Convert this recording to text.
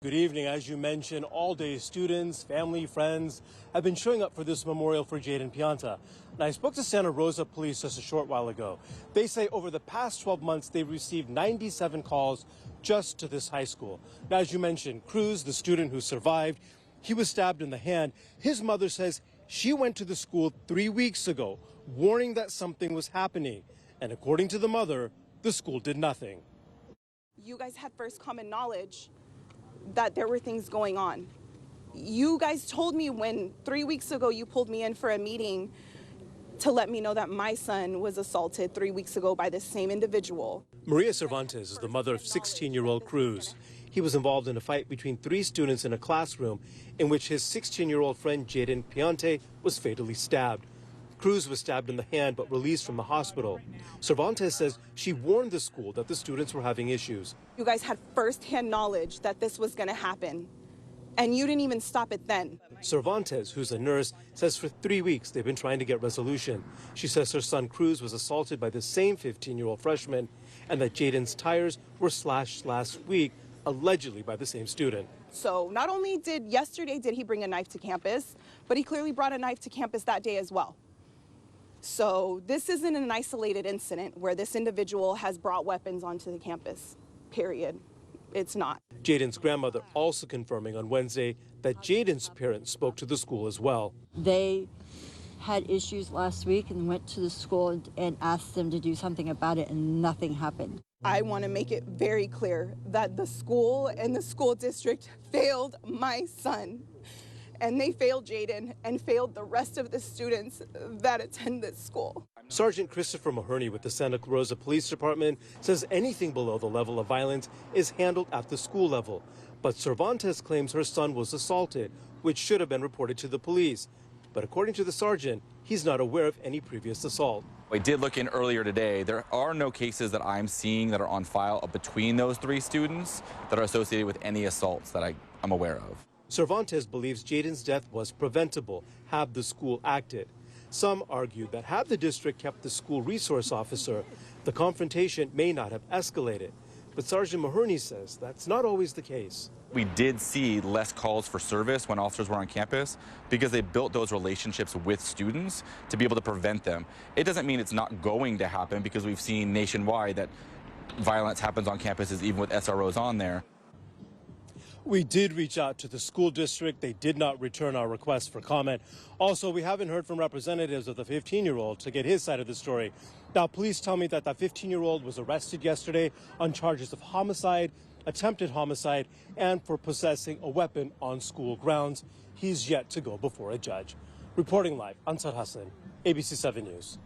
Good evening. As you mentioned, all day students, family, friends have been showing up for this memorial for Jaden Pianta. And I spoke to Santa Rosa police just a short while ago. They say over the past 12 months, they've received 97 calls just to this high school. Now, as you mentioned, Cruz, the student who survived, he was stabbed in the hand. His mother says she went to the school 3 weeks ago, warning that something was happening. And according to the mother, the school did nothing. You guys had first common knowledge that there were things going on. You guys told me when 3 weeks ago you pulled me in for a meeting to let me know that my son was assaulted 3 weeks ago by the same individual. Maria Cervantes is the mother of 16-year-old Cruz. He was involved in a fight between 3 students in a classroom in which his 16-year-old friend Jaden Pianta was fatally stabbed. Cruz was stabbed in the hand but released from the hospital. Cervantes says she warned the school that the students were having issues. You guys had first-hand knowledge that this was going to happen, and you didn't even stop it then. Cervantes, who's a nurse, says for 3 weeks they've been trying to get resolution. She says her son Cruz was assaulted by the same 15-year-old freshman and that Jaden's tires were slashed last week, allegedly by the same student. So not only did he bring a knife to campus, but he clearly brought a knife to campus that day as well. So this isn't an isolated incident where this individual has brought weapons onto the campus, period. It's not. Jaden's grandmother also confirming on Wednesday that Jaden's parents spoke to the school as well. They had issues last week and went to the school and asked them to do something about it, and nothing happened. I want to make it very clear that the school and the school district failed my son. And they failed Jaden and failed the rest of the students that attend this school. Sergeant Christopher Maherney with the Santa Rosa Police Department says anything below the level of violence is handled at the school level. But Cervantes claims her son was assaulted, which should have been reported to the police. But according to the sergeant, he's not aware of any previous assault. I did look in earlier today. There are no cases that I'm seeing that are on file between those 3 students that are associated with any assaults that I'm aware of. Cervantes believes Jaden's death was preventable had the school acted. Some argue that had the district kept the school resource officer, the confrontation may not have escalated. But Sergeant Maherney says that's not always the case. We did see less calls for service when officers were on campus because they built those relationships with students to be able to prevent them. It doesn't mean it's not going to happen because we've seen nationwide that violence happens on campuses even with SROs on there. We did reach out to the school district. They did not return our request for comment. Also, we haven't heard from representatives of the 15-year-old to get his side of the story. Now, police tell me that 15-year-old was arrested yesterday on charges of homicide, attempted homicide, and for possessing a weapon on school grounds. He's yet to go before a judge. Reporting live, Ansar Hassan, ABC 7 News.